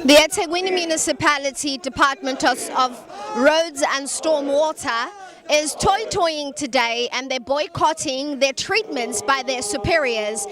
The Ethekwini Municipality Department of Roads and Stormwater is toying today, and they're boycotting their treatments by their superiors.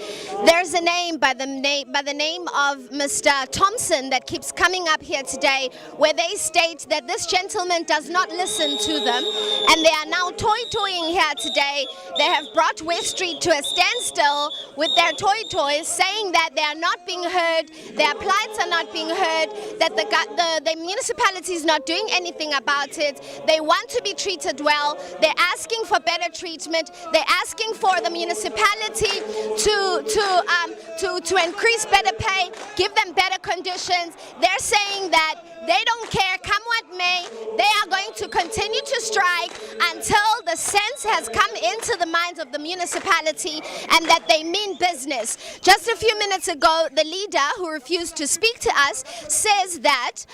There's a name by the name of Mr. Thompson that keeps coming up here today, where they state that this gentleman does not listen to them, and they are now toying here today. They have brought West Street to a standstill with their toys, saying that they are not being heard, their plights are not being heard, that the municipality is not doing anything about it. They want to be treated well. They're asking for better treatment. They're asking for the municipality to increase better pay, give them better conditions. They're saying that they don't care, come what may. They are going to continue to strike until the sense has come into the minds of the municipality and that they mean business. Just a few minutes ago, the leader who refused to speak to us says that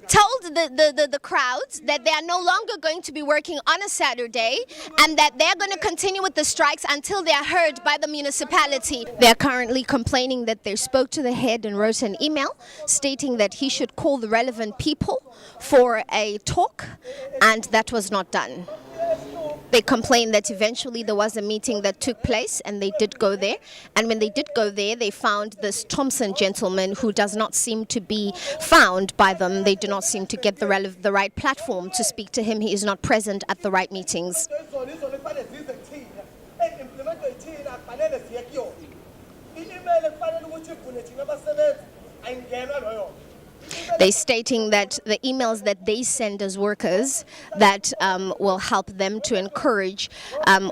told the crowds that they are no longer going to be working on a Saturday and that they're going to continue with the strikes until they are heard by the municipality. They are currently complaining that they spoke to the head and wrote an email stating that he should call the relevant people for a talk, and that was not done. They complained that eventually there was a meeting that took place and they did go there. And when they did go there, they found this Thompson gentleman who does not seem to be found by them. They do not seem to get the right platform to speak to him. He is not present at the right meetings. They're stating that the emails that they send as workers that will help them to encourage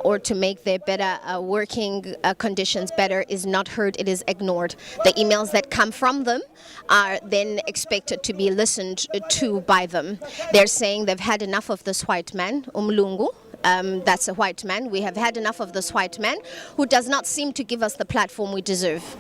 or to make their better working conditions better is not heard, it is ignored. The emails that come from them are then expected to be listened to by them. They're saying they've had enough of this white man, Umlungu. That's a white man. We have had enough of this white man who does not seem to give us the platform we deserve.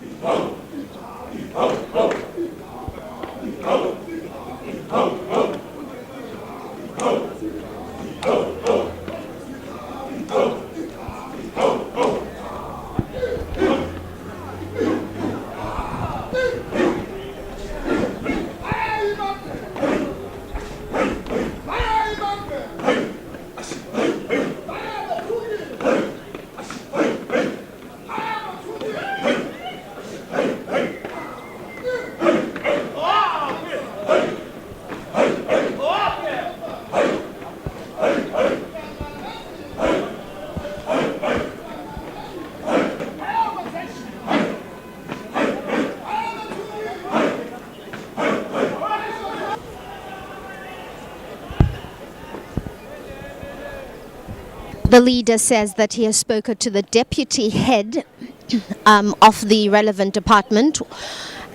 The leader says that he has spoken to the deputy head of the relevant department,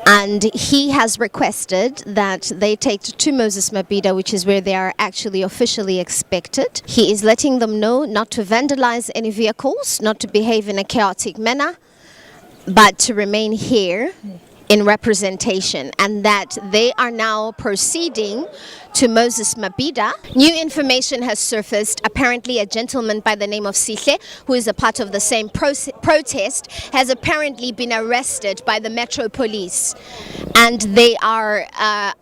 and he has requested that they take to Moses Mabhida, which is where they are actually officially expected. He is letting them know not to vandalize any vehicles, not to behave in a chaotic manner, but to remain here in representation, and that they are now proceeding to Moses Mabhida. New information has surfaced. Apparently a gentleman by the name of Sihle, who is a part of the same protest, has apparently been arrested by the Metro Police, and they are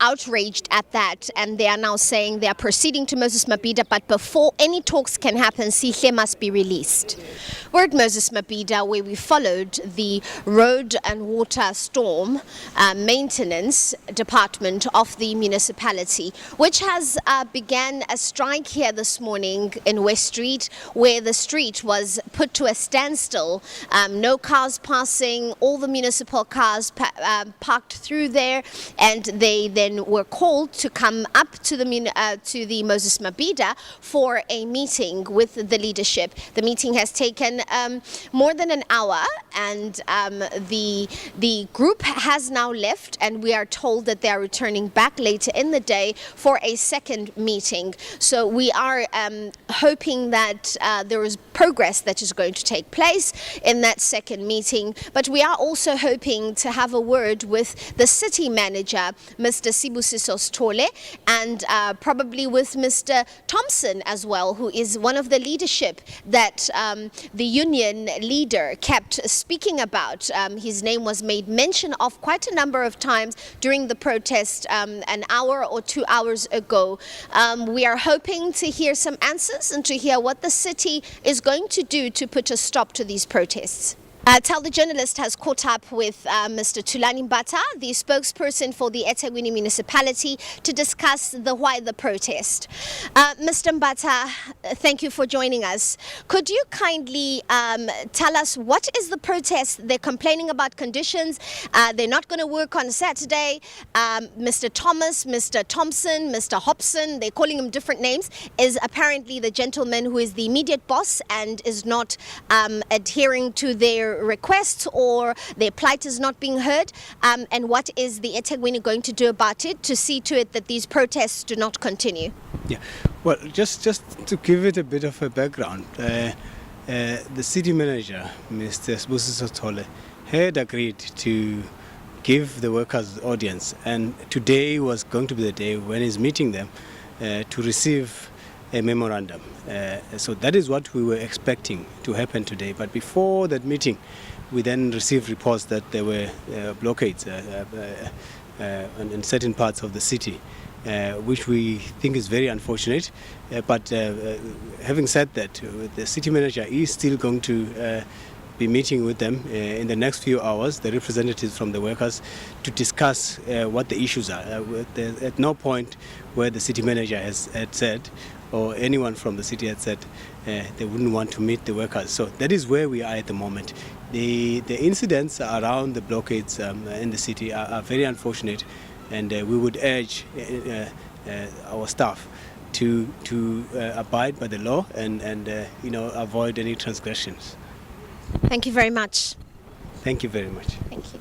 outraged at that, and they are now saying they are proceeding to Moses Mabhida, but before any talks can happen, Sihle must be released. We're at Moses Mabhida, where we followed the Road and Water Storm Maintenance Department of the municipality, which has began a strike here this morning in West Street, where the street was put to a standstill. No cars passing, all the municipal cars parked through there, and they then were called to come up to the Moses Mabhida for a meeting with the leadership. The meeting has taken more than an hour, and the group has now left, and we are told that they are returning back later in the day for for a second meeting. So we are hoping that there is progress that is going to take place in that second meeting. But we are also hoping to have a word with the city manager, Mr. Sibusiso Stole, and probably with Mr. Thompson as well, who is one of the leadership that the union leader kept speaking about. His name was made mention of quite a number of times during the protest an hour or 2 hours ago. We are hoping to hear some answers and to hear what the city is going to do to put a stop to these protests. Tell the journalist has caught up with Mr. Thulani Mbata, the spokesperson for the Ethekwini municipality, to discuss why the protest. Mr. Mbata, thank you for joining us. Could you kindly tell us what is the protest? They're complaining about conditions. They're not going to work on Saturday. Mr. Thomas, Mr. Thompson, Mr. Hobson, they're calling him different names, is apparently the gentleman who is the immediate boss and is not adhering to their requests, or their plight is not being heard, and what is the Ethekwini going to do about it to see to it that these protests do not continue? Yeah, well, just to give it a bit of a background, the city manager, Mr. Sibusiso Stole, had agreed to give the workers audience, and today was going to be the day when he's meeting them to receive a memorandum. So that is what we were expecting to happen today. But before that meeting, we then received reports that there were blockades in certain parts of the city, which we think is very unfortunate. But having said that, the city manager is still going to be meeting with them in the next few hours, the representatives from the workers, to discuss what the issues are. At no point where the city manager had said, or anyone from the city had said, they wouldn't want to meet the workers. So that is where we are at the moment. The incidents around the blockades in the city are very unfortunate, and we would urge our staff to abide by the law and avoid any transgressions. Thank you very much. Thank you very much. Thank you.